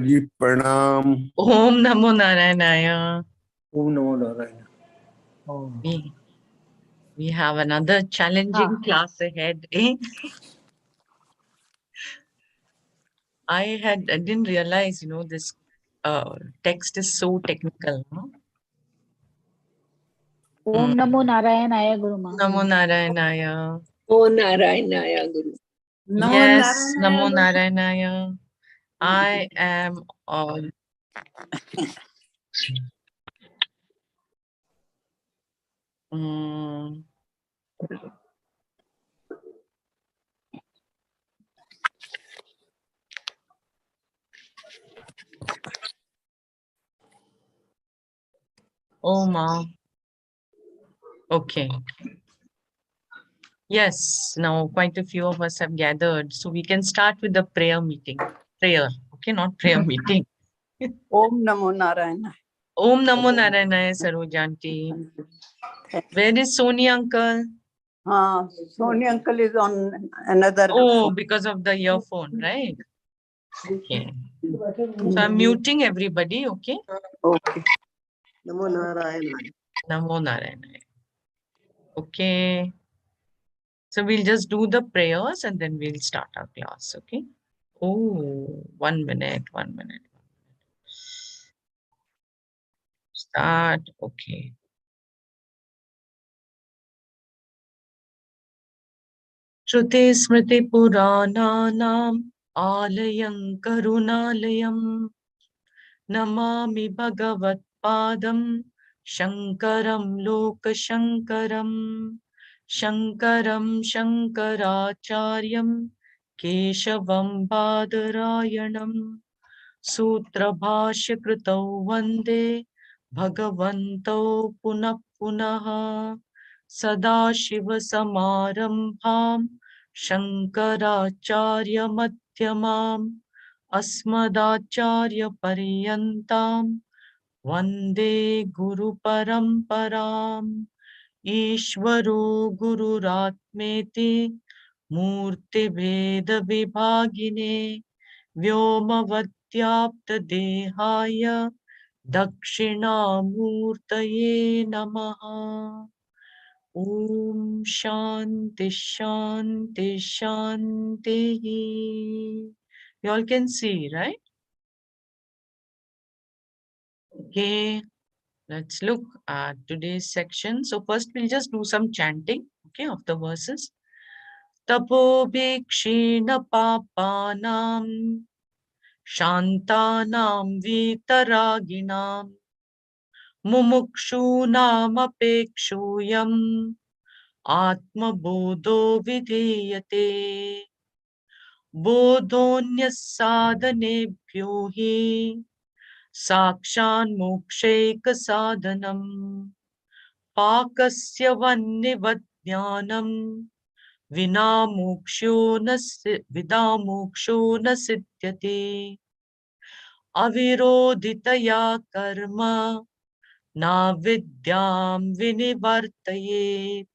जी प्रणाम। Om Namo Narayana. Om NaMo Narayan. We have another challenging class ahead. I didn't realize, this text is so technical. No? Om Namo Narayana Guru Ma. Namo Narayanaya. Oh Narayanaya Guru. Yes, Namo Narayanaya. I am on. Oh, Ma. Okay. Yes, now quite a few of us have gathered. So we can start with the prayer meeting. Prayer. Okay, not prayer meeting. Om Namo Narayana. Om Namo Narayanaya, Sarojanti. Where is Soni uncle? Soni uncle is on another. Oh, because of the earphone, right? Okay. So I'm muting everybody, okay? Okay. Namo Narayana. Namo Narayana. Okay. So we'll just do the prayers and then we'll start our class, okay? Oh, 1 minute, 1 minute. Start, okay. Shruti Smriti Purananam Alayam Karunalayam Namami Bhagavat Padam Shankaram Lokashankaram Shankaram Shankaracharyam Keshavam Badarayanam Sutra Bhashya Kritau Vande Bhagavantau Punah Punaha Sadashiva Samarambham Shankaracharya Madhyamam Asmadacharya Paryantam Vande Guru Paramparam Ishvaro Gururatmeti Murti Veda Vibhagine Vyomavatyapta Dakshinamurtaye Namaha. Om Shanti Shanti Shanti. You all can see, right? Okay, let's look at today's section. So first we'll just do some chanting, okay, of the verses. Tapo bhikshina papanam Shantanam vitaraginam Mumukshunam apekshuyam Atma-Bodho vidhiyate Bodhonyas-sadhanebhyo hi Sakshan mokshaika-sadhanam Pakasya vannivadnyanam Vinamoksho na siddhyate Avirodhitaya karma na vidyam vinivartayet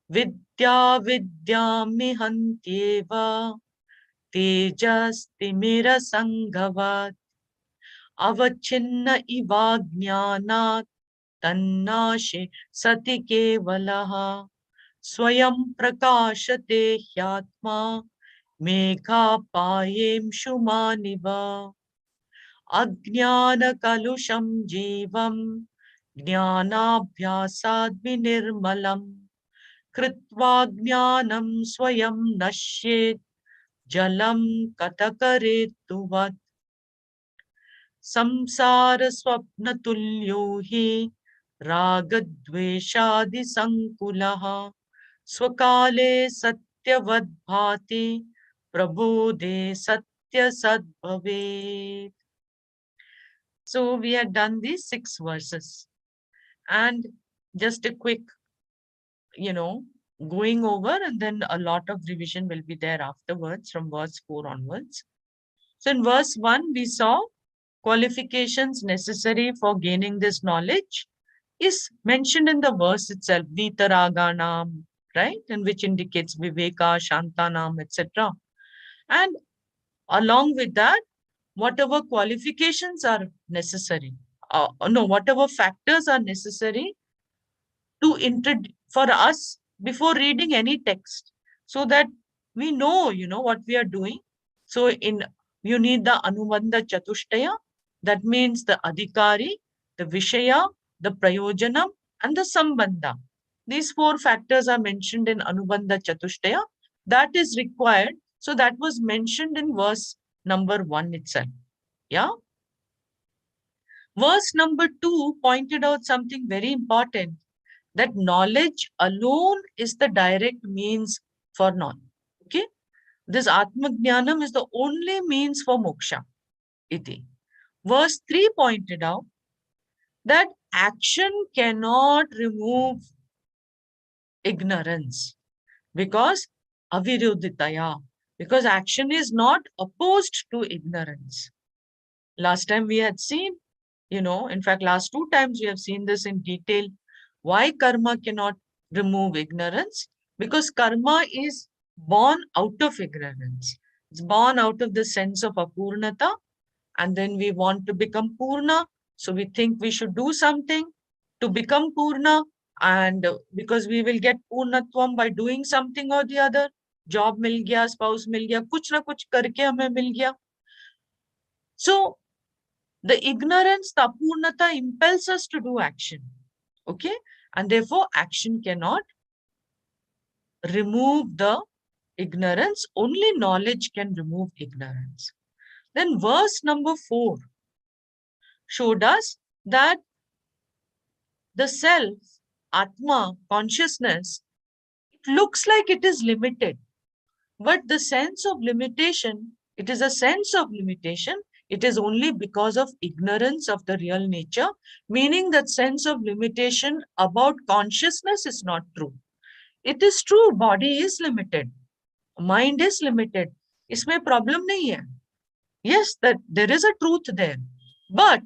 Vidya vidyam mihantyeva tejastimira sanghavat avachinna ivajnanat tannashe sati kevalaha swayam prakashate hyatma megha payem shumaniva Ajnana-kalusham jivam jnanabhyasad vinirmalam Kritva jnanam swayam nashyet jalam katakaretuvat Samsara swapna tulyo hi ragadveshadi sankulaha Swakale satyavad bhati prabodhe satya sadbhavet. So we had done these 6 verses and just a quick, going over, and then a lot of revision will be there afterwards from verse 4 onwards. So in verse 1, we saw qualifications necessary for gaining this knowledge is mentioned in the verse itself, Vitaraganam, right? And which indicates Viveka, Shantanam, etc. And along with that, whatever qualifications are necessary, no, whatever factors are necessary to for us before reading any text, so that we know, what we are doing. So you need the Anubandha Chatushtaya, that means the Adhikari, the Vishaya, the Prayojanam, and the Sambandha. These four factors are mentioned in Anubandha Chatushtaya. That is required. So that was mentioned in verse number 1 itself. Yeah. Verse number 2 pointed out something very important, that knowledge alone is the direct means for knowledge. Okay. This Atma-Jnanam is the only means for moksha. Iti. Verse 3 pointed out that action cannot remove ignorance, because aviruddhitaya, because action is not opposed to ignorance. Last time we had seen, in fact, last 2 times we have seen this in detail, why karma cannot remove ignorance, because karma is born out of ignorance. It's born out of the sense of apurnata, and then we want to become purna. So we think we should do something to become purna, and because we will get purnatvam by doing something or the other. Job mil gaya, spouse mil gaya, kuch na kuch karke hame mil gaya. So the ignorance, the apurnata impels us to do action. Okay? And therefore, action cannot remove the ignorance. Only knowledge can remove ignorance. Then verse number 4 showed us that the self, Atma, consciousness, it looks like it is limited. But the sense of limitation, it is a sense of limitation. It is only because of ignorance of the real nature, meaning that sense of limitation about consciousness is not true. It is true, body is limited, mind is limited. Isme problem nahi hai. Yes, that there is a truth there, but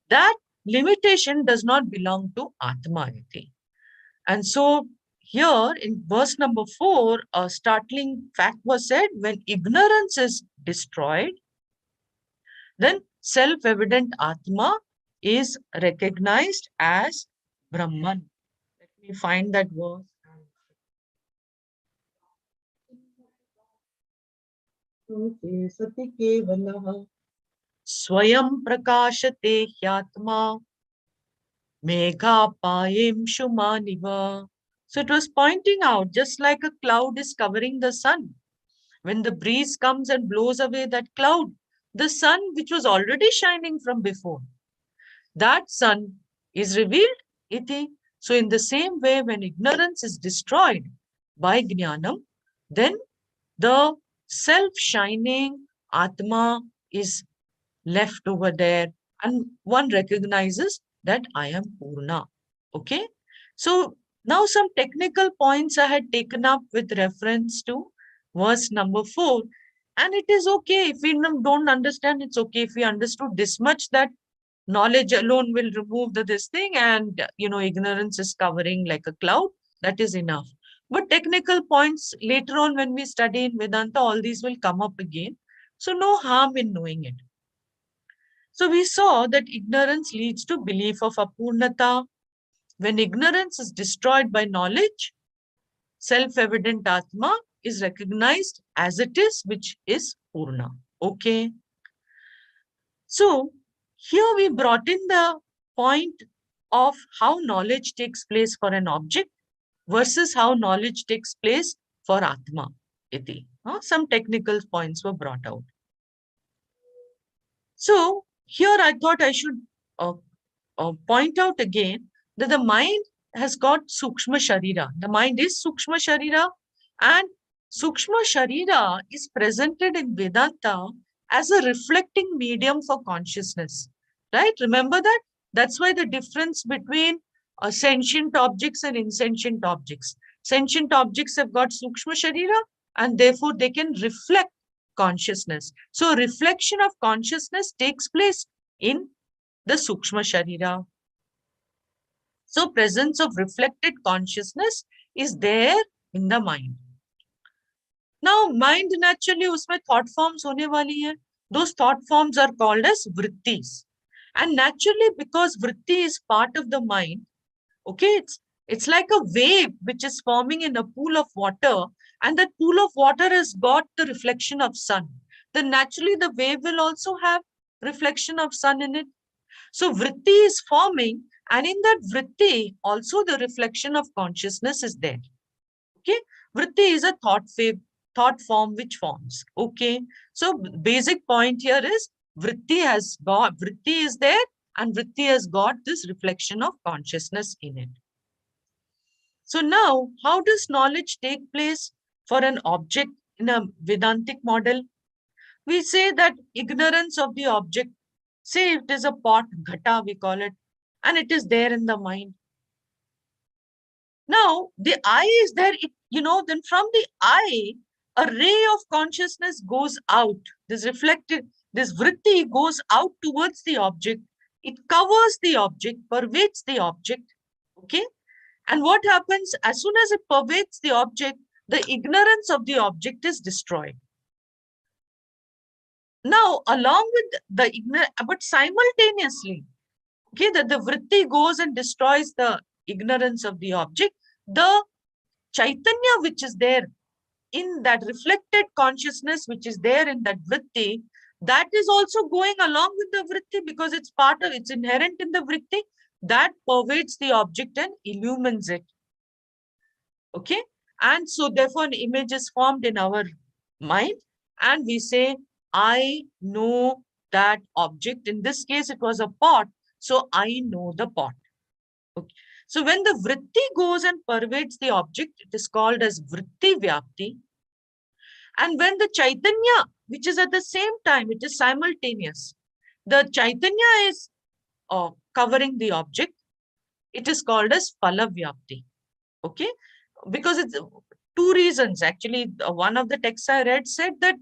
that limitation does not belong to Atma. And so here in verse number 4, a startling fact was said: when ignorance is destroyed, then self-evident Atma is recognized as Brahman. Let me find that verse. Swayam prakashate hyatma megha payem shumaniva. So it was pointing out, just like a cloud is covering the sun. When the breeze comes and blows away that cloud, the sun, which was already shining from before, that sun is revealed. Iti. So in the same way, when ignorance is destroyed by jnanam, then the self-shining Atma is left over there, and one recognizes that I am Purna. Okay. So now some technical points I had taken up with reference to verse number 4. And it is okay if we don't understand, it's okay if we understood this much, that knowledge alone will remove this thing, and ignorance is covering like a cloud. That is enough. But technical points later on when we study in Vedanta, all these will come up again. So no harm in knowing it. So we saw that ignorance leads to belief of apurnata. When ignorance is destroyed by knowledge, self-evident Atma is recognized as it is, which is Purna. Okay. So here we brought in the point of how knowledge takes place for an object versus how knowledge takes place for Atma. Iti. Some technical points were brought out. So here I thought I should point out again that the mind has got Sukshma Sharira. The mind is Sukshma Sharira, and Sukshma Sharira is presented in Vedanta as a reflecting medium for consciousness. Right? Remember that? That's why the difference between sentient objects and insentient objects. Sentient objects have got Sukshma Sharira, and therefore they can reflect consciousness. So reflection of consciousness takes place in the Sukshma Sharira. So presence of reflected consciousness is there in the mind. Now mind naturally उसमें thought forms होने वाली है. those thought forms are called as vrittis. And naturally, because vritti is part of the mind, okay, it's like a wave which is forming in a pool of water, and that pool of water has got the reflection of sun. Then naturally the wave will also have reflection of sun in it. So vritti is forming, and in that vritti also the reflection of consciousness is there. Okay, vritti is a thought form which forms. Okay, so basic point here is vritti is there, and vritti has got this reflection of consciousness in it. So now, how does knowledge take place for an object in a Vedantic model? We say that ignorance of the object, say it is a pot, ghata we call it, and it is there in the mind. Now, the eye is there, then from the eye, a ray of consciousness goes out. This vritti goes out towards the object. It covers the object, pervades the object. Okay. And what happens as soon as it pervades the object, the ignorance of the object is destroyed. Now, along with the ignorance, but simultaneously, okay, that the vritti goes and destroys the ignorance of the object, the chaitanya which is there in that reflected consciousness which is there in that vritti, that is also going along with the vritti because it's inherent in the vritti, that pervades the object and illumines it. Okay, and so therefore an image is formed in our mind, and we say, I know that object. In this case, it was a pot, so I know the pot. Okay. So when the vritti goes and pervades the object, it is called as vritti vyapti. And when the chaitanya, which is at the same time, it is simultaneous, the chaitanya is covering the object, it is called as phala vyapti. Okay, because it's two reasons. Actually, one of the texts I read said that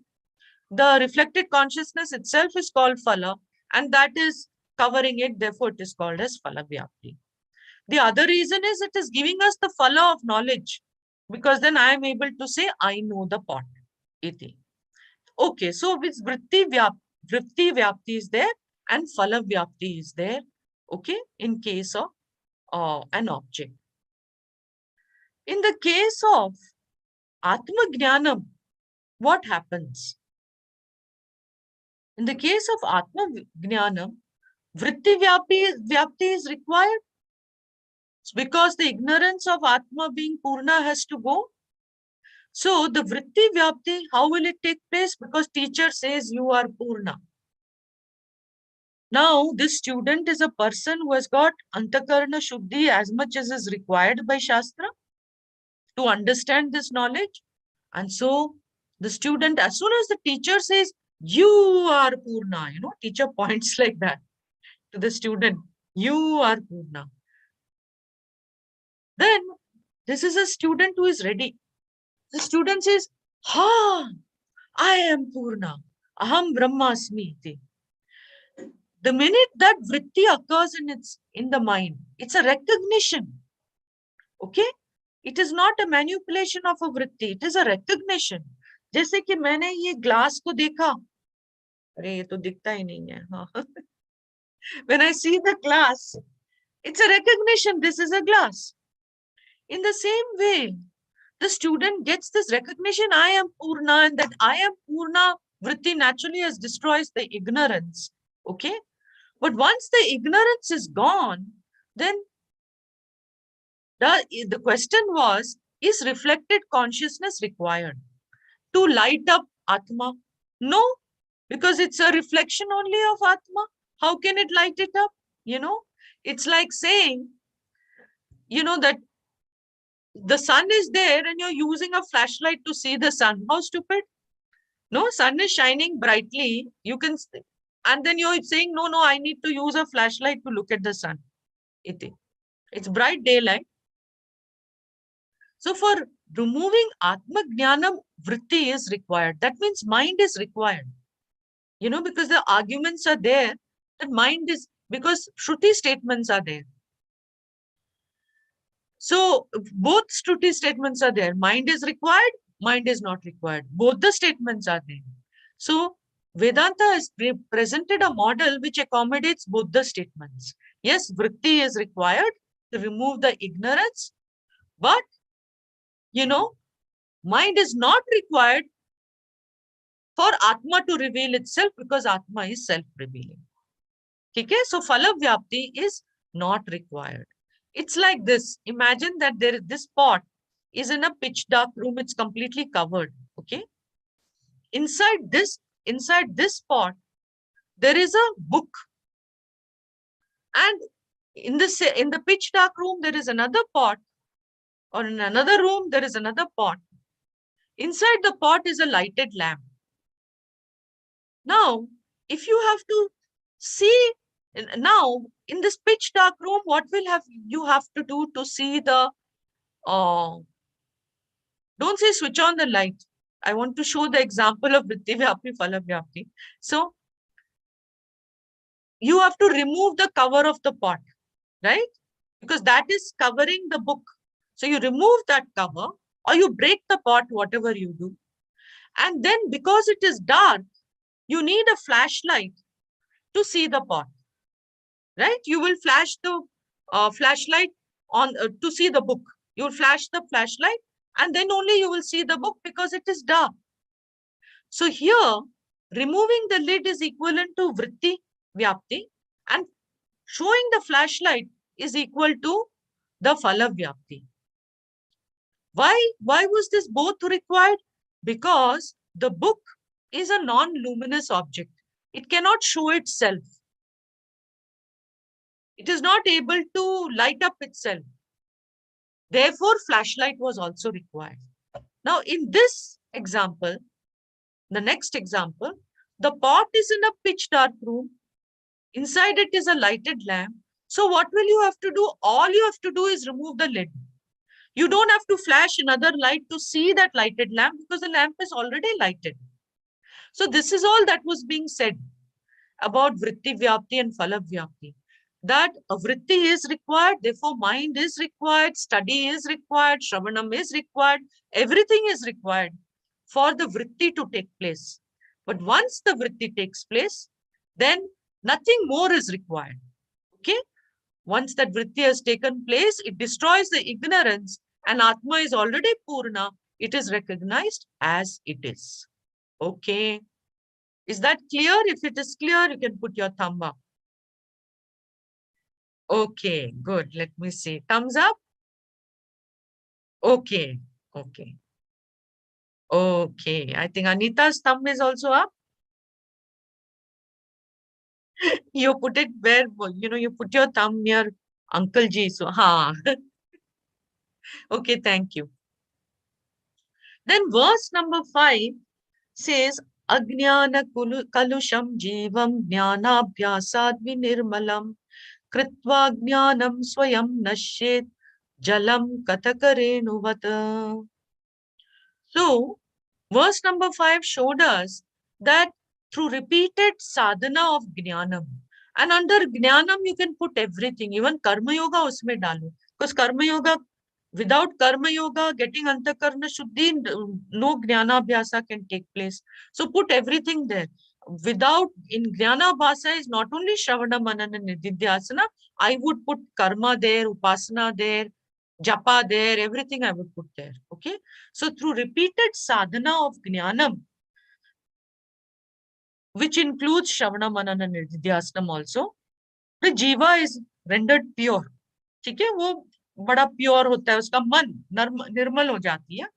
the reflected consciousness itself is called phala, and that is covering it, therefore it is called as phala vyapti. The other reason is it is giving us the phala of knowledge, because then I am able to say, I know the pot. Iti. Okay, so with vritti vyapti is there and phala vyapti is there, okay, in case of an object. In the case of Atma-Jnanam, what happens? In the case of Atma-Jnanam, vritti vyapti is required. It's because the ignorance of Atma being Purna has to go. So the vritti vyapti, how will it take place? Because teacher says you are Purna. Now, this student is a person who has got Antakarna Shuddhi as much as is required by Shastra to understand this knowledge. And so the student, as soon as the teacher says, you are Purna, teacher points like that to the student, you are Purna. Then this is a student who is ready. The student says, ha, I am Purna, aham brahmasmi. The minute that vritti occurs in the mind, it's a recognition. Okay? It is not a manipulation of a vritti, it is a recognition. जैसे कि मैंने ये glass को देखा, अरे ये तो दिखता ही नहीं है. हाँ. When I see the glass, it's a recognition, this is a glass. In the same way, the student gets this recognition, I am Purna, and that I am Purna, vritti naturally destroys the ignorance. Okay? But once the ignorance is gone, then the question was, is reflected consciousness required to light up Atma? No, because it's a reflection only of Atma. How can it light it up? It's like saying, that the sun is there and you're using a flashlight to see the sun. How stupid? No, sun is shining brightly. You can, and then you're saying, no, I need to use a flashlight to look at the sun. It's bright daylight. So for removing Atma-Jnanam, vritti is required. That means mind is required. Because the arguments are there, that mind is, because Shruti statements are there. So both Shruti statements are there. Mind is required, mind is not required. Both the statements are there. So Vedanta has presented a model which accommodates both the statements. Yes, vritti is required to remove the ignorance, but, mind is not required for Atma to reveal itself because Atma is self-revealing. Okay? So, phala vyapti is not required. It's like this. Imagine that this pot is in a pitch dark room. It's completely covered. Okay? Inside this pot, there is a book. And in the pitch dark room, there is another pot. Or in another room, there is another pot. Inside the pot is a lighted lamp. Now, if you have to see, now in this pitch dark room, what you have to do to see the, don't say switch on the light. I want to show the example of vritti vyapti, phala vyapti. So, you have to remove the cover of the pot, right? Because that is covering the book. So you remove that cover or you break the pot, whatever you do. And then because it is dark, you need a flashlight to see the pot, right? You will flash the flashlight on to see the book. You will flash the flashlight and then only you will see the book because it is dark. So here, removing the lid is equivalent to vritti vyapti and showing the flashlight is equal to the phala vyapti. Why was this both required? Because the book is a non-luminous object. It cannot show itself. It is not able to light up itself. Therefore, flashlight was also required. Now, in this example, the next example, the pot is in a pitch dark room. Inside it is a lighted lamp. So what will you have to do? All you have to do is remove the lid. You don't have to flash another light to see that lighted lamp because the lamp is already lighted. So this is all that was being said about vritti vyapti and phala vyapti. That a vritti is required, therefore mind is required, study is required, shravanam is required, everything is required for the vritti to take place. But once the vritti takes place, then nothing more is required. Okay? Once that vritti has taken place, it destroys the ignorance and Atma is already Purna. It is recognized as it is. Okay. Is that clear? If it is clear, you can put your thumb up. Okay, good. Let me see. Thumbs up? Okay, okay. Okay, I think Anita's thumb is also up. You put it where, you put your thumb near Uncle Ji. So, ha. Okay, thank you. Then verse number 5 says, Ajnana kalusham jivam jnanabhyasad vinirmalam kritva jnanam swayam nashet jalam katakarenuvata. So, verse number 5 showed us that through repeated sadhana of jnanam, and under jnanam you can put everything, even karma yoga usme dalu. Because karma yoga, without karma yoga, getting antakarna shuddhi, no jnana abhyasa can take place. So put everything there. Without, in jnana abhyasa is not only shravana, manana, nididhyasana, I would put karma there, upasana there, japa there, everything I would put there. Okay. So through repeated sadhana of jnanam, which includes shravana, manana, and nididhyasanam also, the jiva is rendered pure. ठीक है, वो बड़ा pure होता है, उसका मन निर्मल हो जाती है,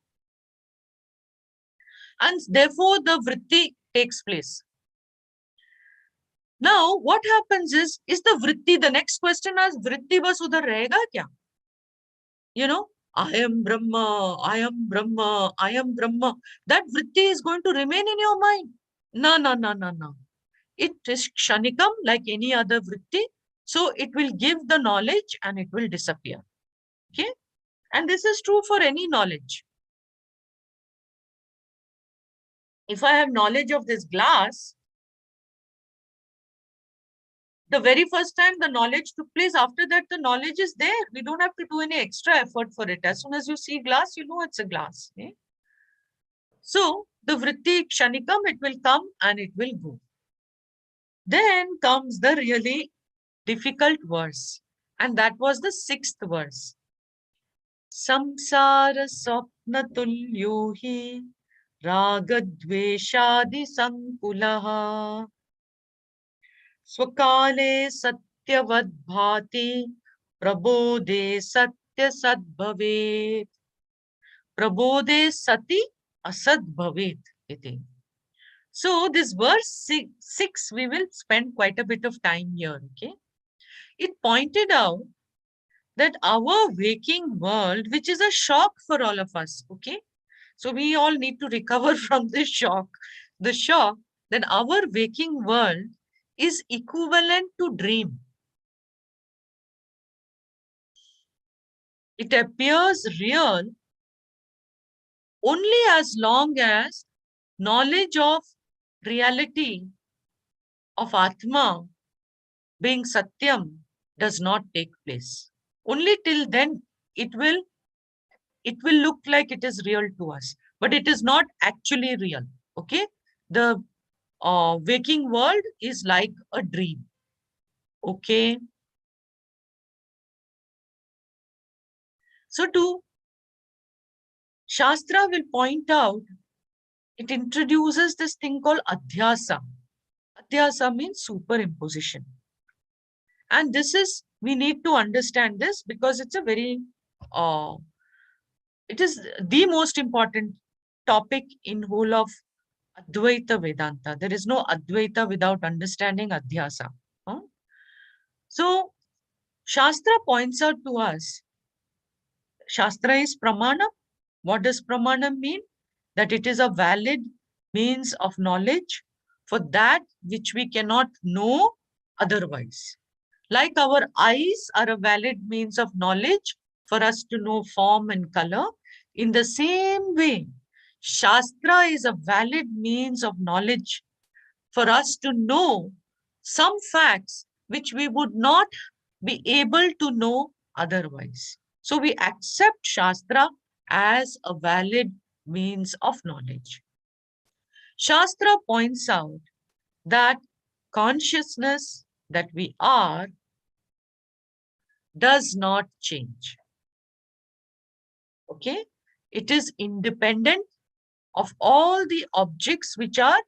and therefore the vritti takes place. Now what happens is the vritti, the next question is vritti bas udhar rahega kya? I am Brahma, I am Brahma, I am Brahma. That vritti is going to remain in your mind. No. It is kshanikam like any other vritti. So it will give the knowledge and it will disappear. Okay? And this is true for any knowledge. If I have knowledge of this glass, the very first time the knowledge took place, after that the knowledge is there. We don't have to do any extra effort for it. As soon as you see glass, you know it's a glass. Okay? So the vritti kshanikam, it will come and it will go. Then comes the really difficult verse, and that was the 6th verse. Samsara swapna tulyo hi ragadveshadi sankulaha swakale satyavad bhati prabodhe satya sadbhavet prabodhe sati asad bhavet iti. So this verse 6, we will spend quite a bit of time here, okay? It pointed out that our waking world, which is a shock for all of us, okay? So we all need to recover from this shock. The shock that our waking world is equivalent to dream. It appears real only as long as knowledge of reality of Atma being Satyam does not take place. Only till then it will look like it is real to us, but it is not actually real. Okay, the waking world is like a dream. Okay, so to Shastra will point out, it introduces this thing called adhyasa. Adhyasa means superimposition, and this is, we need to understand this because it's a very it is the most important topic in whole of Advaita Vedanta. There is no Advaita without understanding Adhyasa. Huh? So, Shastra points out to us, Shastra is Pramana. What does Pramana mean? That it is a valid means of knowledge for that which we cannot know otherwise. Like our eyes are a valid means of knowledge for us to know form and color, in the same way, Shastra is a valid means of knowledge for us to know some facts which we would not be able to know otherwise. So we accept Shastra as a valid means of knowledge. Shastra points out that consciousness that we are does not change. Okay? It is independent of all the objects which are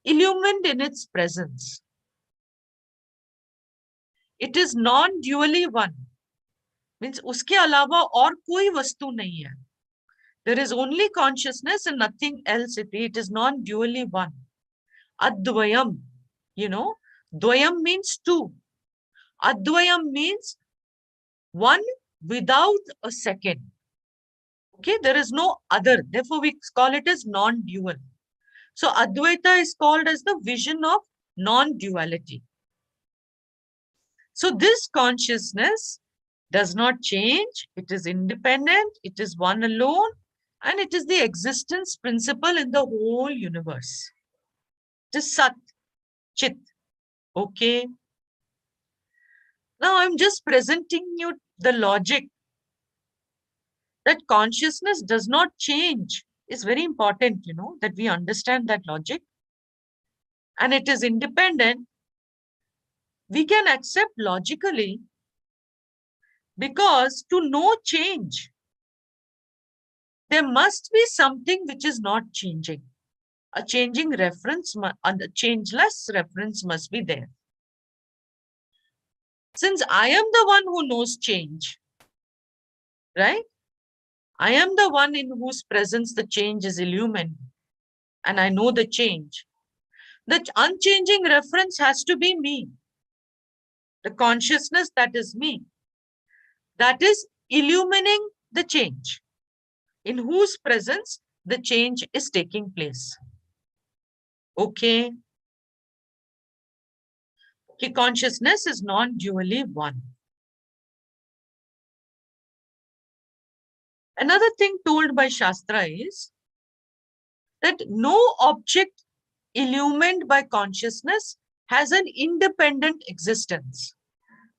illumined in its presence. It is non-dually one. Means uske alawa aur koi vastu nahi hai. There is only consciousness and nothing else. It is non-dually one. Advayam, Dvayam means two. Advayam means one without a second. Okay, there is no other. Therefore, we call it as non-dual. So, Advaita is called as the vision of non-duality. So, this consciousness does not change. It is independent. It is one alone. And it is the existence principle in the whole universe. It is Sat, Chit. Okay. Now, I'm just presenting you the logic that consciousness does not change. Is very important, that we understand that logic. And it is independent. We can accept logically because to know change, there must be something which is not changing. A changing reference, a changeless reference must be there. Since I am the one who knows change, right? I am the one in whose presence the change is illumined, and I know the change. The unchanging reference has to be me. The consciousness that is me, that is illumining the change, in whose presence the change is taking place. Okay. Consciousness is non-dually one. Another thing told by Shastra is that no object illumined by consciousness has an independent existence.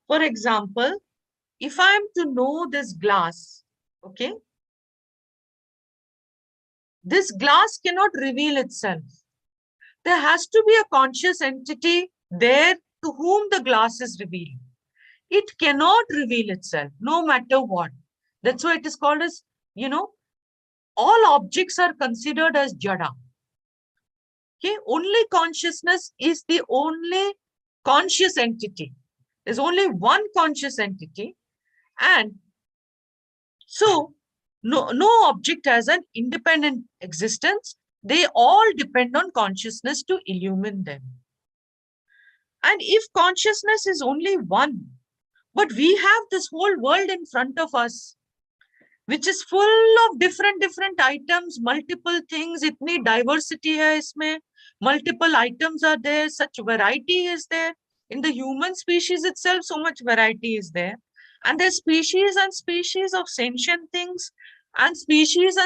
For example, if I am to know this glass, okay, this glass cannot reveal itself. There has to be a conscious entity there to whom the glass is revealed. It cannot reveal itself, no matter what. That's why it is called as, all objects are considered as jada. Okay, only consciousness is the only conscious entity. There's only one conscious entity, and so no object has an independent existence. They all depend on consciousness to illumine them. And if consciousness is only one, but we have this whole world in front of us, which is full of different items, multiple things, itni diversity hai isme, multiple items are there, such variety is there. In the human species itself, so much variety is there. And there's species and species of sentient things, and species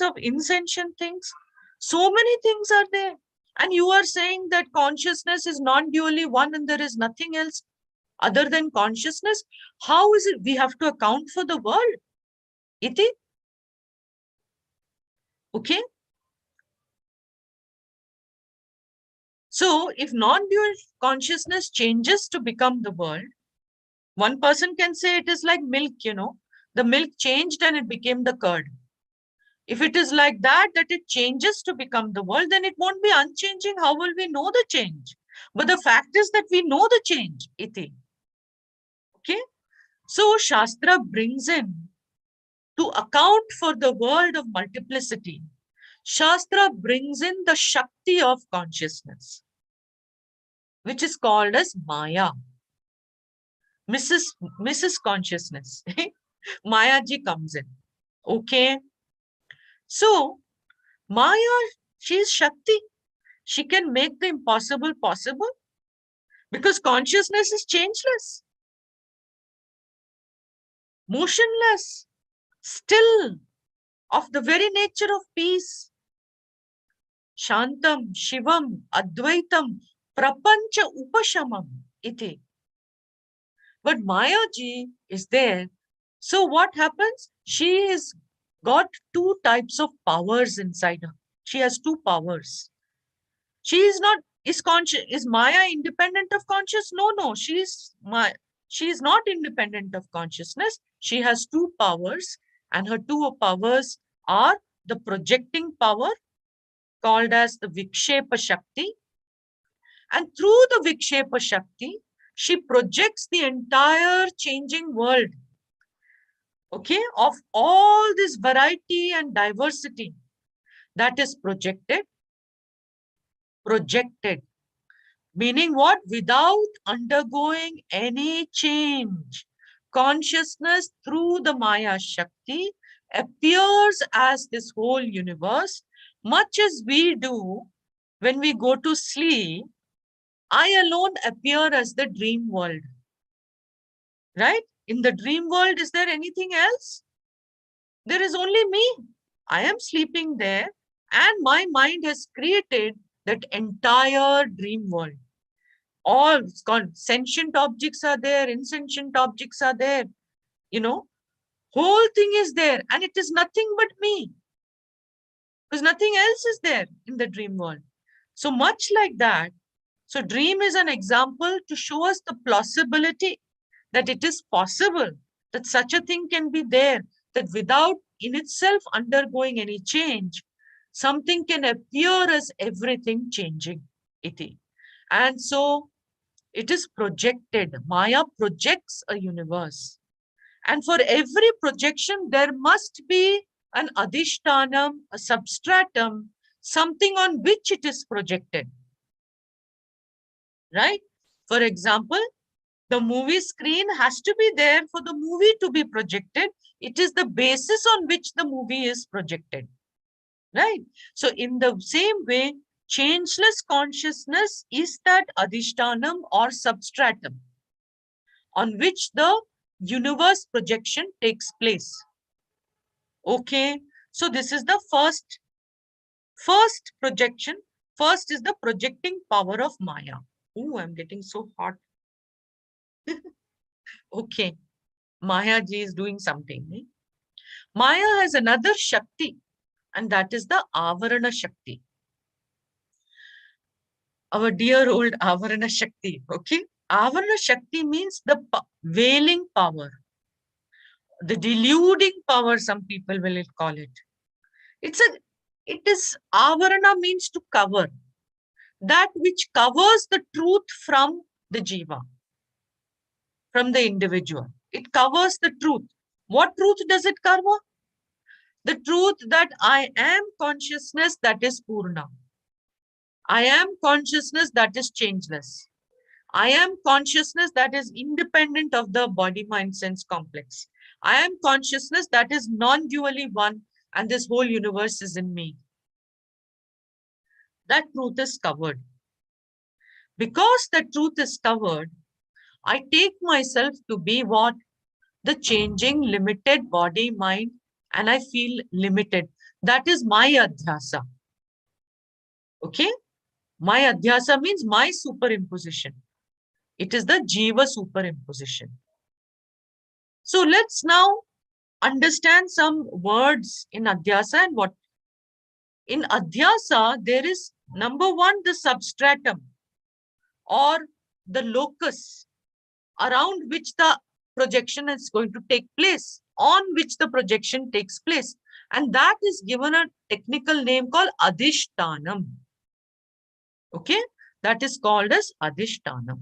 of insentient things. So many things are there. And you are saying that consciousness is non-dually one and there is nothing else other than consciousness. How is it we have to account for the world? Iti? Okay. So if non-dual consciousness changes to become the world, one person can say it is like milk, the milk changed and it became the curd. If it is like that it changes to become the world, then it won't be unchanging. How will we know the change? But the fact is that we know the change. Iti. Okay. So Shastra brings in, to account for the world of multiplicity, Shastra brings in the Shakti of consciousness, which is called as Maya. Mrs. Consciousness. Maya ji comes in. Okay. So, Maya, she is Shakti. She can make the impossible possible because consciousness is changeless, motionless, still, of the very nature of peace. Shantam, Shivam, Advaitam, Prapancha Upashamam, iti. But Maya ji is there. So what happens? She has got two types of powers inside her. She has two powers. She is not, is Maya independent of consciousness? No. She is not independent of consciousness. She has two powers, and her two powers are the projecting power called as the Vikshepa Shakti. And through the Vikshepa Shakti, she projects the entire changing world, okay, of all this variety and diversity that is projected, meaning what? Without undergoing any change. Consciousness through the Maya Shakti appears as this whole universe, much as we do when we go to sleep. I alone appear as the dream world, right? In the dream world, is there anything else? There is only me. I am sleeping there, and my mind has created that entire dream world. All sentient objects are there, insentient objects are there, whole thing is there, and it is nothing but me, because nothing else is there in the dream world. So much like that, so dream is an example to show us the plausibility that it is possible that such a thing can be there, that without in itself undergoing any change, something can appear as everything changing. Iti. And so it is projected. Maya projects a universe. And for every projection, there must be an adhishtanam, a substratum, something on which it is projected. Right? For example, the movie screen has to be there for the movie to be projected. It is the basis on which the movie is projected. Right? So in the same way, changeless consciousness is that adhishtanam or substratum on which the universe projection takes place. Okay. So this is the first projection. First is the projecting power of Maya. Oh, I'm getting so hot. Okay. Maya ji is doing something. Eh? Maya has another Shakti and that is the Avarana Shakti. Our dear old Avarana Shakti, okay? Avarana Shakti means the veiling power, the deluding power, some people will call it. It is Avarana means to cover, that which covers the truth from the jiva, from the individual. It covers the truth. What truth does it cover? The truth that I am consciousness, that is Purna. I am consciousness that is changeless. I am consciousness that is independent of the body, mind, sense complex. I am consciousness that is non-dually one, and this whole universe is in me. That truth is covered. Because the truth is covered, I take myself to be what? The changing, limited body, mind, and I feel limited. That is my adhyasa. Okay? My adhyasa means my superimposition. It is the jiva superimposition. So let's now understand some words in adhyasa and what. In adhyasa, there is number one, the substratum or the locus around which the projection is going to take place, on which the projection takes place. And that is given a technical name called adhishtanam. Okay, that is called as adhishtanam.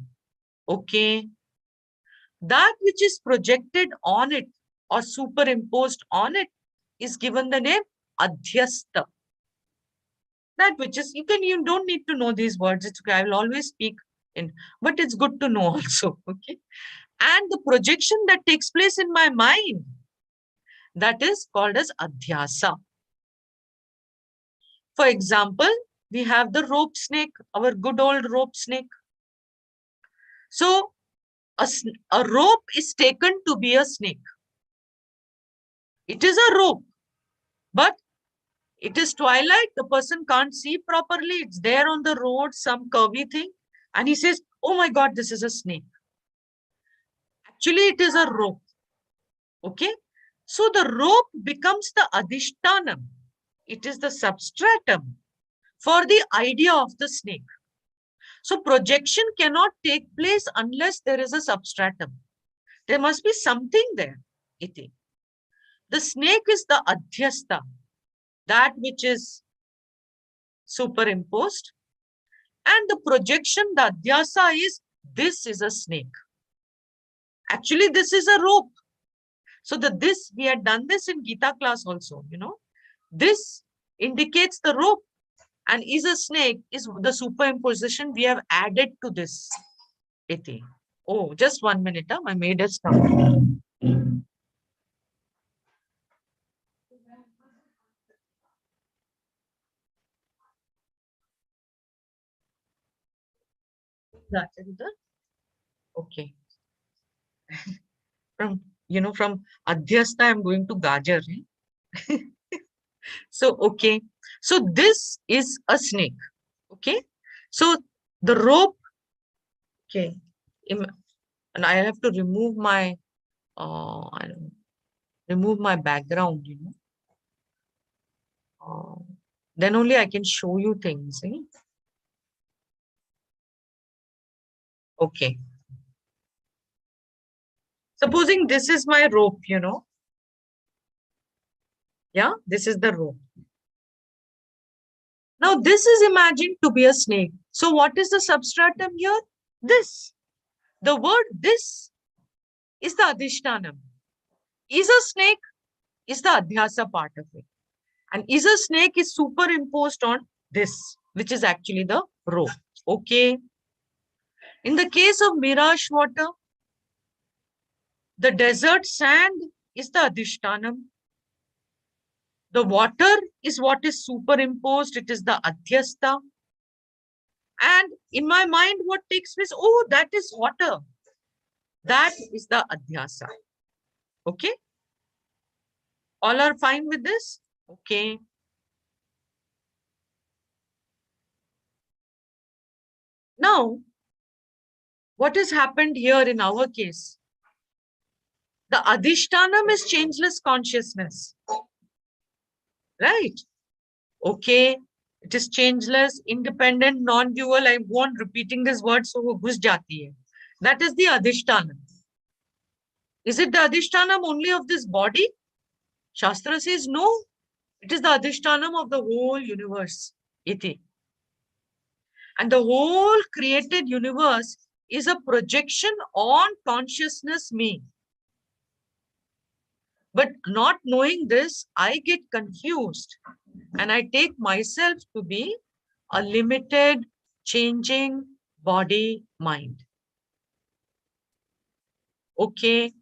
Okay, that which is projected on it or superimposed on it is given the name adhyasta. That which is, you don't need to know these words. It's okay. I will always speak in, but it's good to know also. Okay. And the projection that takes place in my mind, that is called as adhyasa. For example, we have the rope snake, our good old rope snake. So a rope is taken to be a snake. It is a rope, but it is twilight. The person can't see properly. It's there on the road, some curvy thing. And he says, oh my God, this is a snake. Actually, it is a rope. Okay. So the rope becomes the adhishtanam. It is the substratum for the idea of the snake. So projection cannot take place unless there is a substratum. There must be something there. Iti. The snake is the adhyasta, that which is superimposed. And the projection, the adhyasa is, this is a snake. Actually, this is a rope. So this, we had done this in Gita class also, This indicates the rope and is a snake is the superimposition we have added to this. Iti. Oh, just 1 minute. My maid has come. That is the, okay. From Adhyasta, I'm going to Gajar. So, okay. So this is a snake. Okay. So the rope, okay. And I have to remove my, remove my background, then only I can show you things. Okay. Supposing this is my rope, Yeah, this is the rope. Now this is imagined to be a snake. So what is the substratum here? This. The word this is the adhishtanam. Is a snake is the adhyasa part of it. And is a snake is superimposed on this, which is actually the rope. Okay. In the case of mirage water, the desert sand is the adhishtanam. The water is what is superimposed. It is the adhyasta. And in my mind, what takes place? Oh, that is water. That is the adhyasa. Okay. All are fine with this? Okay. Now, what has happened here in our case? The adhishtanam is changeless consciousness. Right? Okay. It is changeless, independent, non-dual. I go on repeating this word so wo ghus jati hai. That is the Adhishtanam. Is it the Adhishtanam only of this body? Shastra says no. It is the Adhishtanam of the whole universe. Iti. And the whole created universe is a projection on consciousness me. But not knowing this, I get confused and I take myself to be a limited, changing body mind. Okay.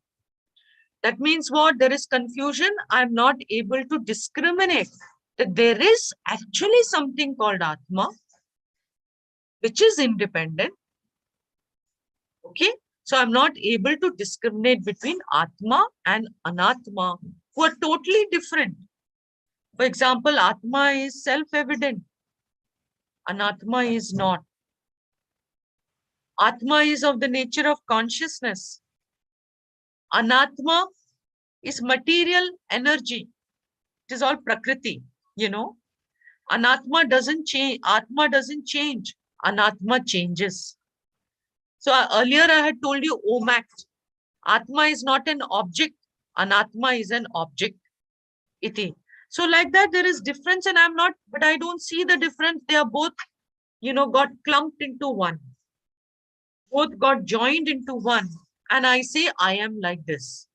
That means what? There is confusion. I'm not able to discriminate that there is actually something called Atma, which is independent. Okay. So I'm not able to discriminate between Atma and Anatma, who are totally different. For example, Atma is self-evident. Anatma is not. Atma is of the nature of consciousness. Anatma is material energy. It is all Prakriti, you know. Anatma doesn't change. Atma doesn't change. Anatma changes. So earlier I had told you OMAC. Atma is not an object. Anatma is an object. Iti. So like that there is difference and but I don't see the difference. They are both, got clumped into one. Both got joined into one. And I say, I am like this.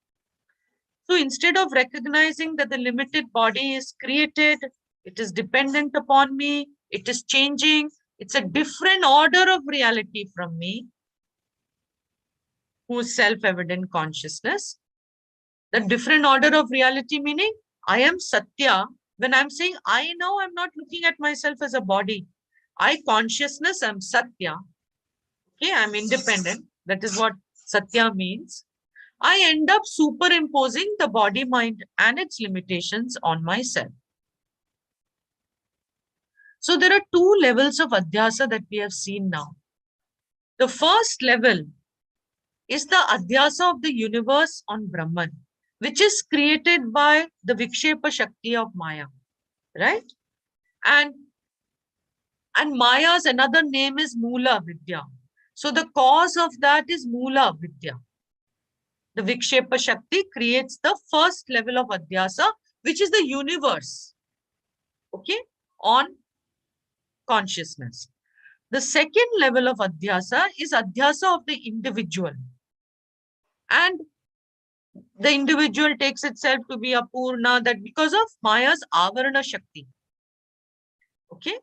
So instead of recognizing that the limited body is created, it is dependent upon me, it is changing, it's a different order of reality from me, whose self-evident consciousness. The different order of reality meaning, I am Satya. When I'm saying I now, I'm not looking at myself as a body. I consciousness, I'm Satya. Okay, I'm independent. That is what Satya means. I end up superimposing the body, mind, and its limitations on myself. So there are two levels of Adhyasa that we have seen now. The first level is the Adhyasa of the universe on Brahman, which is created by the Vikshepa Shakti of Maya, right? And Maya's another name is Mula Vidya. So the cause of that is Mula Vidya. The Vikshepa Shakti creates the first level of Adhyasa, which is the universe, okay, on consciousness. The second level of Adhyasa is Adhyasa of the individual. And the individual takes itself to be a Purna, that because of Maya's Avarana Shakti. Okay.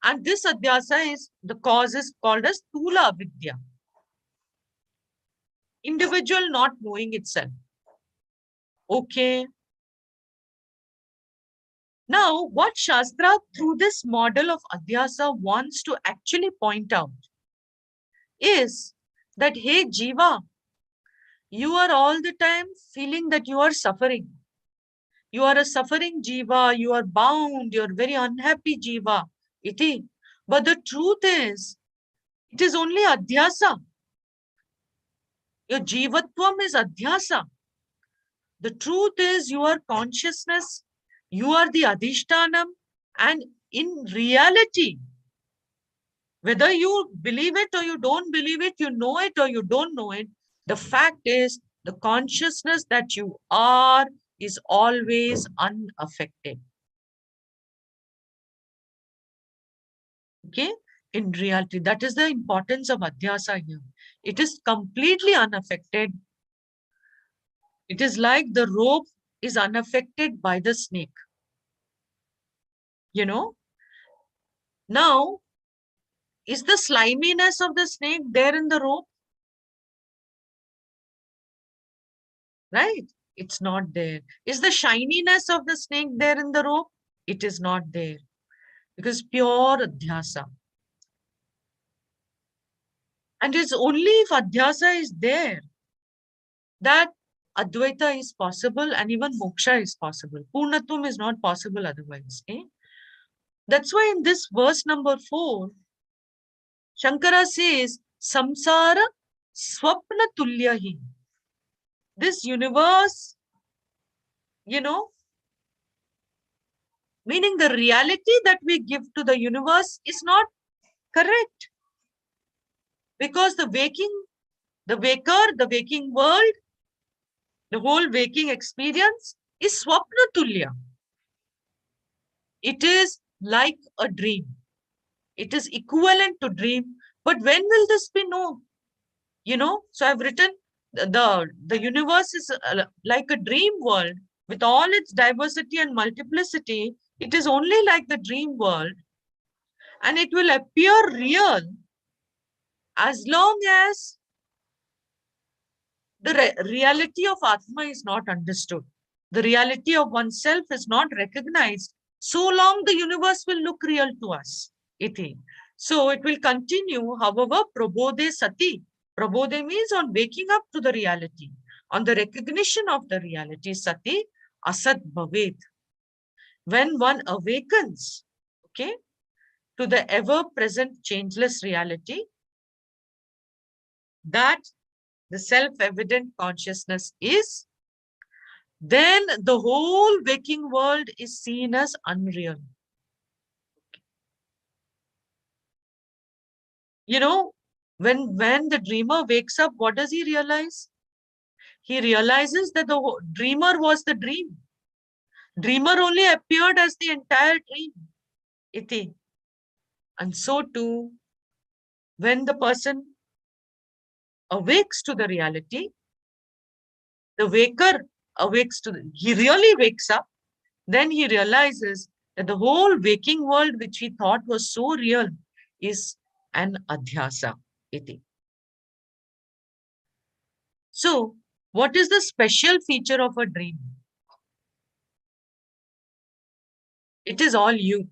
And this Adhyasa is, the cause is called as Tula Vidya. Individual not knowing itself. Okay. Now, what Shastra through this model of Adhyasa wants to actually point out is that, hey, Jiva, you are all the time feeling that you are suffering. You are a suffering Jiva, you are bound, you are very unhappy Jiva. Iti. But the truth is, it is only Adhyasa. Your Jivatvam is Adhyasa. The truth is, you are consciousness, you are the Adhishtanam, and in reality, whether you believe it or you don't believe it, you know it or you don't know it, the fact is, the consciousness that you are is always unaffected. Okay? In reality, that is the importance of Adhyasa here. It is completely unaffected. It is like the rope is unaffected by the snake. You know? Now, is the sliminess of the snake there in the rope? Right? It's not there. Is the shininess of the snake there in the rope? It is not there. Because pure Adhyasa. And it's only if Adhyasa is there that Advaita is possible and even Moksha is possible. Purnatvam is not possible otherwise. Eh? That's why in this verse number 4, Shankara says, Samsara Swapna Tulyahi. This universe, Meaning the reality that we give to the universe is not correct. Because the waker, the waking world, the whole waking experience is swapna tulya. It is like a dream. It is equivalent to dream. But when will this be known? So I've written the universe is like a dream world with all its diversity and multiplicity. It is only like the dream world, and it will appear real as long as the reality of Atma is not understood. The reality of oneself is not recognized. So long the universe will look real to us. Iti. So it will continue, however, prabodhe sati. Prabodhe means on waking up to the reality, on the recognition of the reality, sati, asat bhaved. When one awakens, okay, to the ever-present changeless reality, that the self-evident consciousness is, then the whole waking world is seen as unreal. When the dreamer wakes up, what does he realize? He realizes that the dreamer was the dream. Dreamer only appeared as the entire dream. Iti. And so too, when the person awakes to the reality, the waker awakes he really wakes up, then he realizes that the whole waking world, which he thought was so real, is an adhyasa. Iti. So, what is the special feature of a dream? It is all you.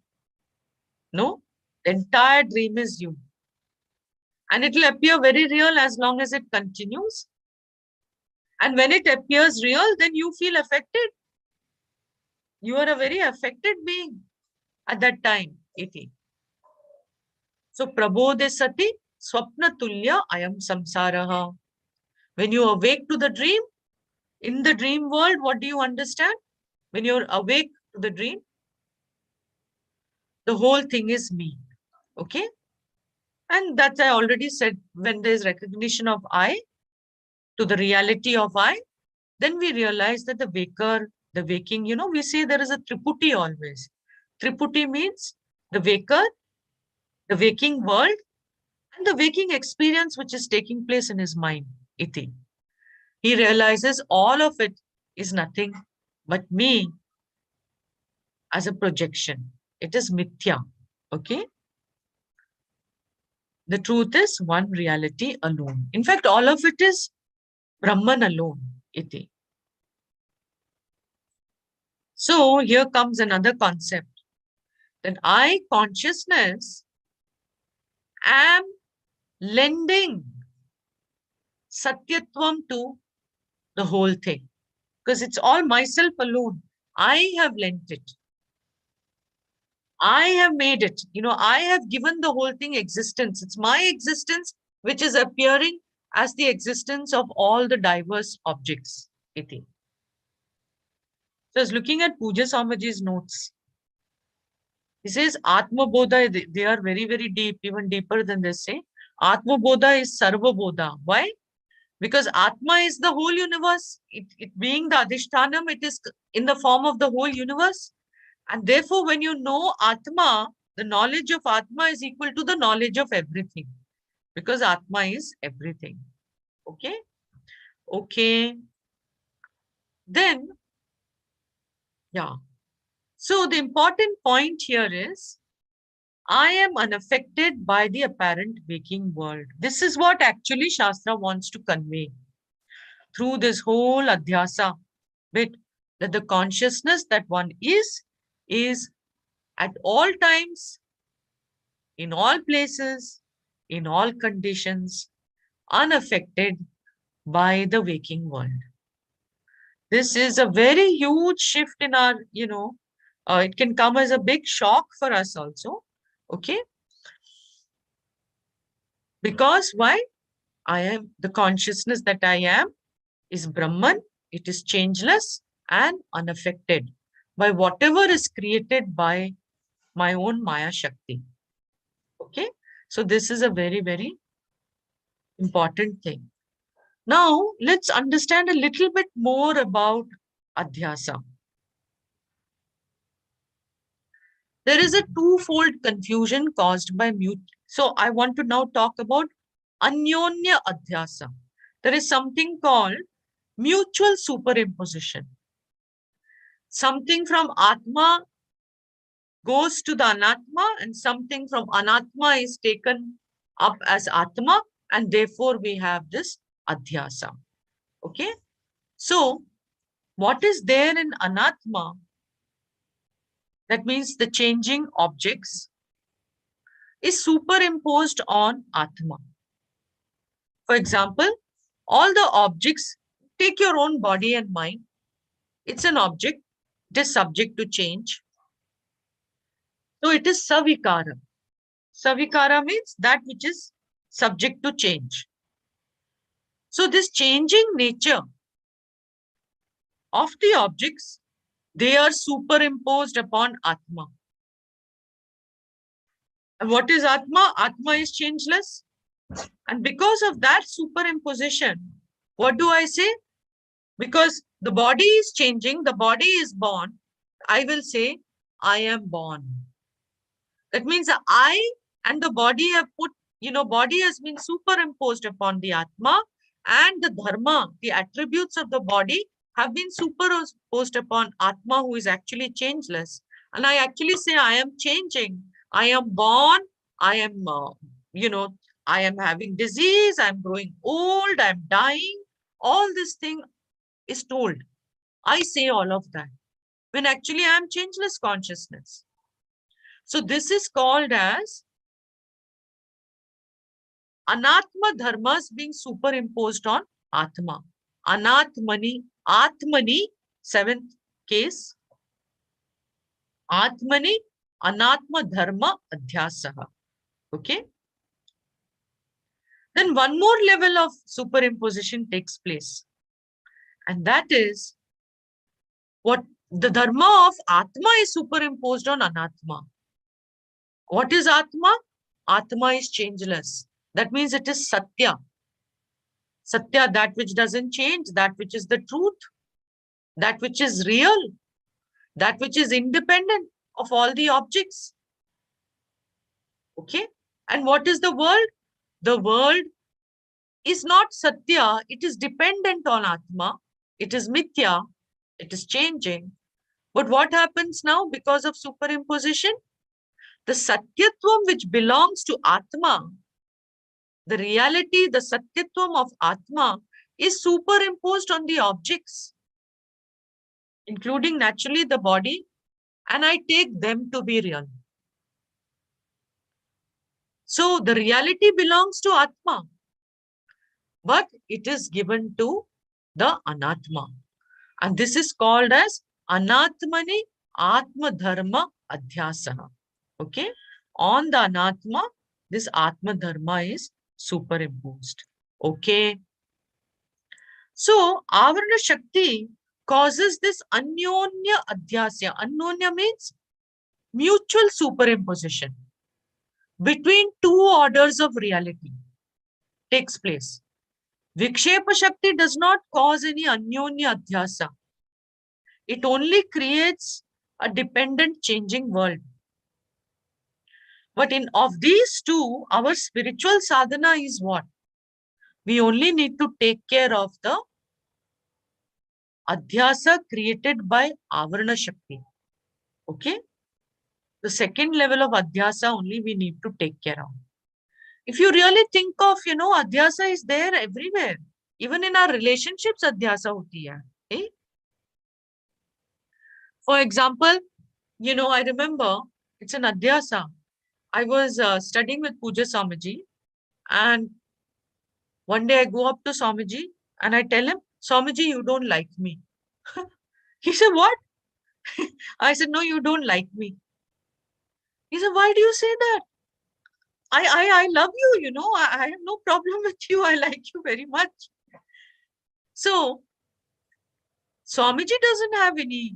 No? The entire dream is you. And it will appear very real as long as it continues. And when it appears real, then you feel affected. You are a very affected being at that time. Iti. So, prabodhe sati swapna tulya ayam samsaraha. When you awake to the dream, in the dream world, what do you understand? When you're awake to the dream, the whole thing is me. Okay? And that I already said, when there's recognition of I to the reality of I, then we realize that the waker, the waking, we say there is a triputi always. Triputi means the waker, the waking world, and the waking experience which is taking place in his mind. Iti. He realizes all of it is nothing but me as a projection. It is mithya. Okay? The truth is one reality alone. In fact, all of it is Brahman alone. Iti. So here comes another concept, that I, consciousness, am lending satyatvam to the whole thing. Because it's all myself alone. I have lent it. I have made it. I have given the whole thing existence. It's my existence which is appearing as the existence of all the diverse objects. Iti. So I was looking at Pooja Samaji's notes. He says Atma-Bodha, they are very, very deep, even deeper than this. Say Atma-Bodha is Sarva-Bodha. Why? Because Atma is the whole universe. It being the Adhishthanam, it is in the form of the whole universe. And therefore, when you know Atma, the knowledge of Atma is equal to the knowledge of everything. Because Atma is everything. Okay? Okay. Then, yeah. So the important point here is, I am unaffected by the apparent waking world. This is what actually Shastra wants to convey through this whole adhyasa bit, that the consciousness that one is at all times, in all places, in all conditions, unaffected by the waking world. This is a very huge shift in our, it can come as a big shock for us also. Okay? Because why? I am the consciousness that I am is Brahman. It is changeless and unaffected by whatever is created by my own Maya Shakti. Okay, so this is a very, very important thing. Now, let's understand a little bit more about Adhyasa. There is a twofold confusion caused by mute. So I want to now talk about Anyonya Adhyasa. There is something called mutual superimposition. Something from Atma goes to the Anatma, and something from Anatma is taken up as Atma, and therefore we have this Adhyasa. Okay? So, what is there in Anatma? That means the changing objects is superimposed on Atma. For example, all the objects, take your own body and mind. It's an object. It is subject to change. So it is savikara. Savikara means that which is subject to change. So this changing nature of the objects, they are superimposed upon Atma. And what is Atma? Atma is changeless. And because of that superimposition, what do I say? Because the body is changing, the body is born, I will say, I am born. That means the I and the body have put, body has been superimposed upon the Atma, and the dharma, the attributes of the body have been superimposed upon Atma, who is actually changeless. And I actually say, I am changing. I am born. I am, I am having disease. I'm growing old. I'm dying. All this thing is told. I say all of that when actually I am changeless consciousness. So this is called as Anatma dharmas being superimposed on Atma. Anatmani, Atmani, seventh case. Atmani, Anatma dharma adhyasaha. Okay. Then one more level of superimposition takes place. And that is what the dharma of Atma is superimposed on Anatma. What is Atma? Atma is changeless. That means it is Satya. Satya, that which doesn't change, that which is the truth, that which is real, that which is independent of all the objects. Okay? And what is the world? The world is not Satya, it is dependent on Atma, it is Mithya, it is changing. But what happens now because of superimposition? The Satyatvam which belongs to Atma, the reality, the Satyatvam of Atma is superimposed on the objects, including naturally the body, and I take them to be real. So the reality belongs to Atma, but it is given to the Anatma. And this is called as Anatmani Atma Dharma Adhyasana. Okay? On the Anatma, this Atma Dharma is superimposed. Okay? So, Avarana Shakti causes this Anyonya Adhyasya. Anyonya means mutual superimposition between two orders of reality takes place. Vikshepa Shakti does not cause any Anyonya Adhyasa. It only creates a dependent changing world. But of these two, our spiritual sadhana is what? We only need to take care of the Adhyasa created by Avarana Shakti. Okay? The second level of Adhyasa only we need to take care of. If you really think of, Adhyasa is there everywhere. Even in our relationships, Adhyasa hoti hai. Eh? For example, I remember it's an Adhyasa. I was studying with Puja Swamiji, and one day I go up to Swamiji and I tell him, Swamiji, you don't like me. He said, what? I said, no, you don't like me. He said, why do you say that? I love you, I have no problem with you. I like you very much. So, Swamiji doesn't have any,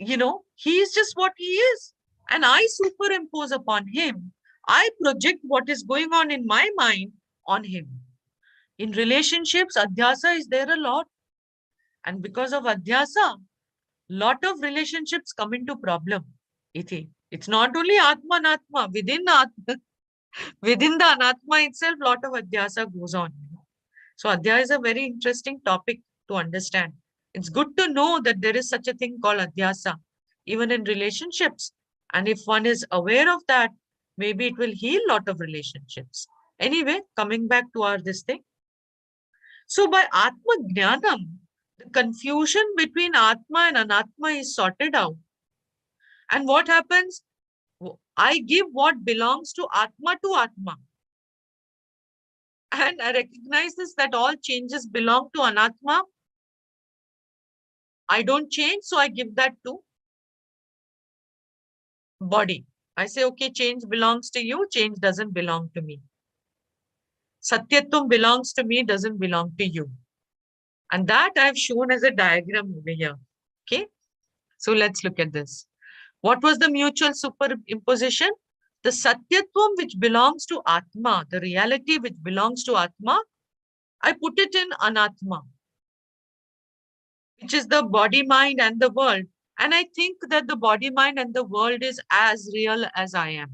he is just what he is. And I superimpose upon him. I project what is going on in my mind on him. In relationships, adhyasa is there a lot. And because of adhyasa, lot of relationships come into problem. It's not only Atma and Atma. Within the Anatma itself, lot of adhyasa goes on. So adhyasa is a very interesting topic to understand. It's good to know that there is such a thing called adhyasa, even in relationships. And if one is aware of that, maybe it will heal lot of relationships. Anyway, coming back to this thing. So by Atma Jnanam, the confusion between Atma and Anatma is sorted out. And what happens? I give what belongs to Atma. And I recognize this, that all changes belong to Anatma. I don't change, so I give that to body. I say, okay, change belongs to you, change doesn't belong to me. Satyatvam belongs to me, doesn't belong to you. And that I've shown as a diagram over here. Okay, so let's look at this. What was the mutual superimposition? The Satyatvam which belongs to Atma, the reality which belongs to Atma, I put it in Anatma, which is the body, mind, and the world. And I think that the body, mind, and the world is as real as I am.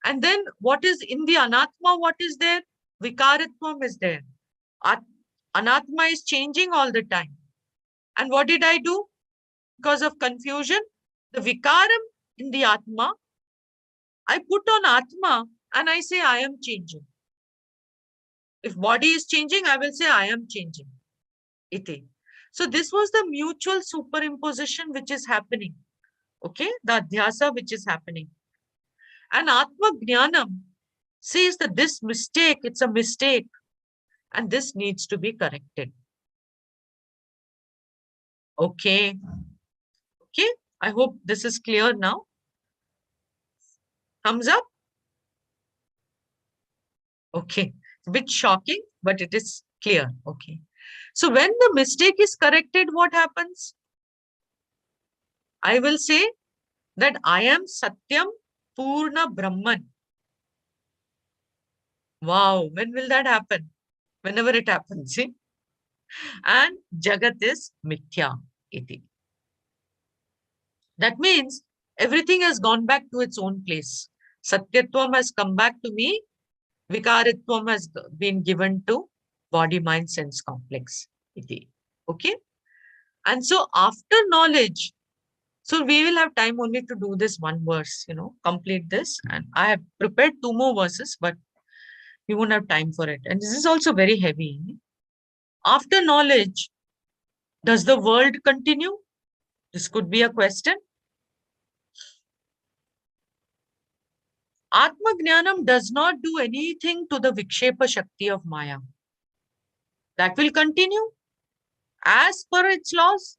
And then what is in the Anatma? What is there? Vikaratvam is there. Anatma is changing all the time. And what did I do? Because of confusion, the Vikaram in the Atma, I put on Atma and I say I am changing. If body is changing, I will say I am changing. Iti. So this was the mutual superimposition which is happening. Okay, the adhyasa which is happening. And Atma Jnanam says that this mistake, it's a mistake. And this needs to be corrected. Okay. Okay, I hope this is clear now. Thumbs up. Okay, it's a bit shocking, but it is clear. Okay. So when the mistake is corrected, what happens? I will say that I am Satyam Purna Brahman. Wow, when will that happen? Whenever it happens, see? And Jagat is Mithya iti. That means everything has gone back to its own place. Satyatvam has come back to me. Vikaritvam has been given to body, mind, sense complex. Iti. Okay. And so after knowledge, so we will have time only to do this one verse, complete this. And I have prepared 2 more verses, but we won't have time for it. And this is also very heavy. After knowledge, does the world continue? This could be a question. Atma Jnanam does not do anything to the Vikshepa Shakti of Maya. That will continue as per its laws.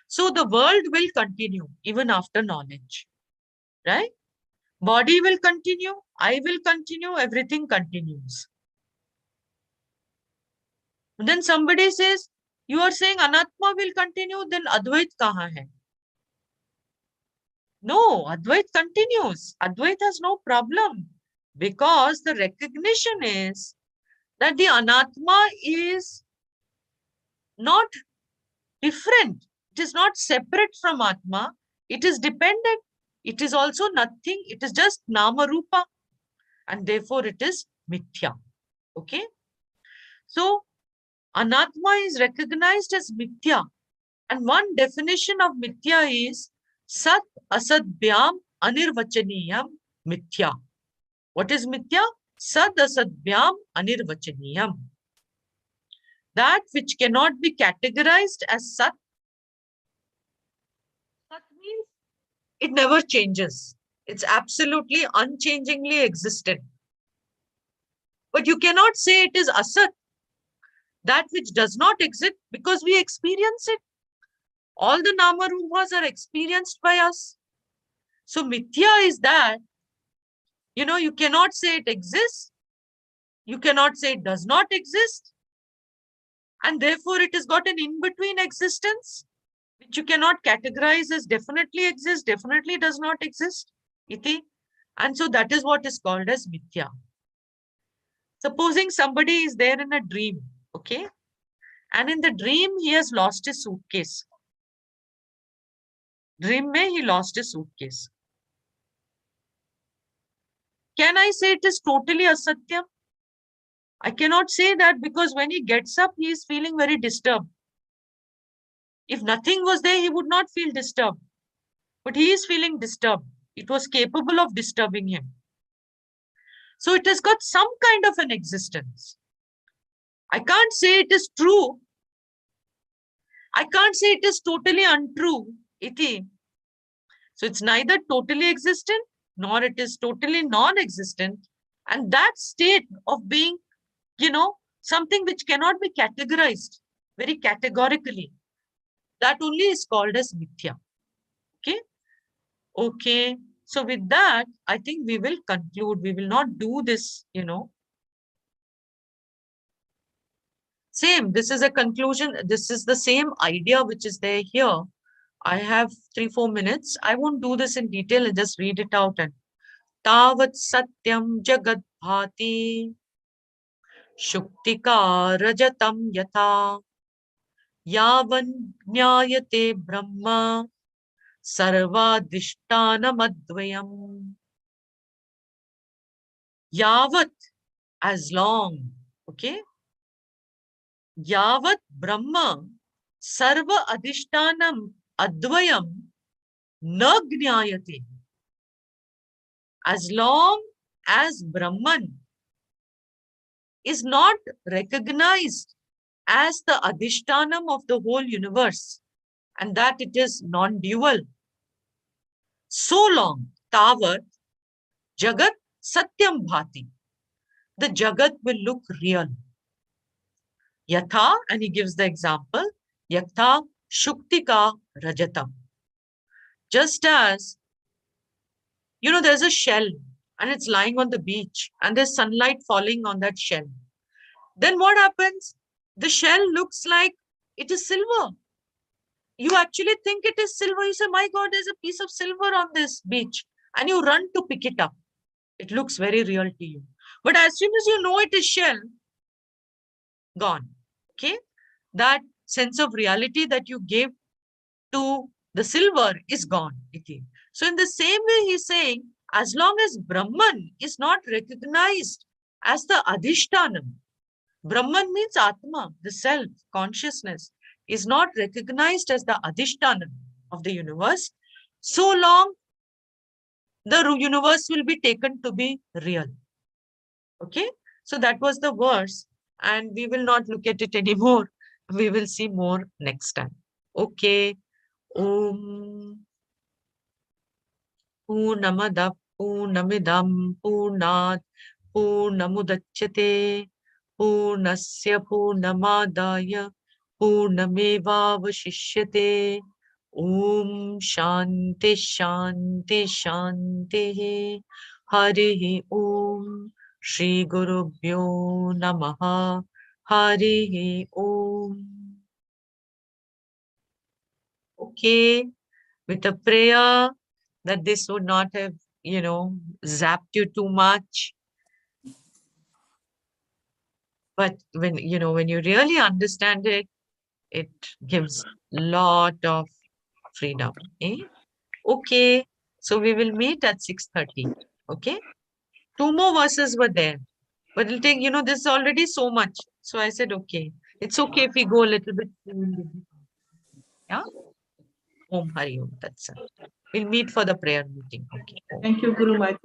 So the world will continue even after knowledge, right? Body will continue, I will continue, everything continues. Then somebody says, you are saying Anatma will continue, then Advait kahan hai? No, Advait continues. Advait has no problem because the recognition is that the Anatma is not different. It is not separate from Atma. It is dependent. It is also nothing. It is just Nama Rupa. And therefore it is Mithya. Okay. So Anatma is recognized as Mithya. And one definition of Mithya is Sat Asadbyam Anirvachaniyam Mithya. What is Mithya? Sat Asadbyam Anirvachaniyam. That which cannot be categorized as Sat. Sat means it never changes. It's absolutely unchangingly existent. But you cannot say it is Asat. That which does not exist because we experience it. All the Nama Rupas are experienced by us. So Mithya is that, you cannot say it exists. You cannot say it does not exist. And therefore it has got an in-between existence. which you cannot categorize as definitely exists, definitely does not exist. Iti. And so that is what is called as mithya. Supposing somebody is there in a dream, okay? And in the dream, he has lost his suitcase. Dream mein, he lost his suitcase. Can I say it is totally asatyam? I cannot say that, because when he gets up, he is feeling very disturbed. If nothing was there, he would not feel disturbed. But he is feeling disturbed. It was capable of disturbing him. So it has got some kind of an existence. I can't say it is true. I can't say it is totally untrue. Iti. So it's neither totally existent, nor it is totally non-existent. And that state of being, something which cannot be categorized very categorically, that only is called as mithya. Okay? Okay. So with that, I think we will conclude. We will not do this, Same. This is a conclusion. This is the same idea which is there here. I have 3-4 minutes. I won't do this in detail and just read it out. And Tavat Satyam Jagat Bhati Shuktika Rajatam Yatha Yavan Nyayate Brahma Sarvadishthanamadvayam. Yavat, as long, okay? Yavat Brahma Sarva Adishtanam Advayam Na Gnayate. As long as Brahman is not recognized as the Adishtanam of the whole universe, and that it is non-dual, so long, Tavat Jagat Satyam Bhati, the Jagat will look real. Yatha, and he gives the example, Yatha Shuktika Rajatam. Just as, there's a shell and it's lying on the beach and there's sunlight falling on that shell. Then what happens? The shell looks like it is silver. You actually think it is silver. You say, my God, there's a piece of silver on this beach. And you run to pick it up. It looks very real to you. But as soon as you know it is shell, gone. Okay? That sense of reality that you gave to the silver is gone. Okay? So in the same way, he's saying, as long as Brahman is not recognized as the Adhishtanam, Brahman means Atma, the self, consciousness, is not recognized as the Adhishtanam of the universe, so long the universe will be taken to be real. Okay? So that was the verse, and we will not look at it anymore. We will see more next time. Okay. Om Purnamada Purnamidam Purnat Purnamudachyate Purnasya Purnamadaya Purnamevavashishyate. Om Shanti Shanti Shanti. Harihi Om. Shri Gurubhyo Namaha. Harihi Om. Okay, with a prayer that this would not have, zapped you too much. But when you really understand it, it gives lot of freedom. Eh? Okay, so we will meet at 6:30. Okay, 2 more verses were there, but it'll take, this is already so much. So I said, okay, it's okay if we go a little bit. Yeah. Om Hari Om. That's it. We'll meet for the prayer meeting. Okay. Thank you, Guru Maharaj.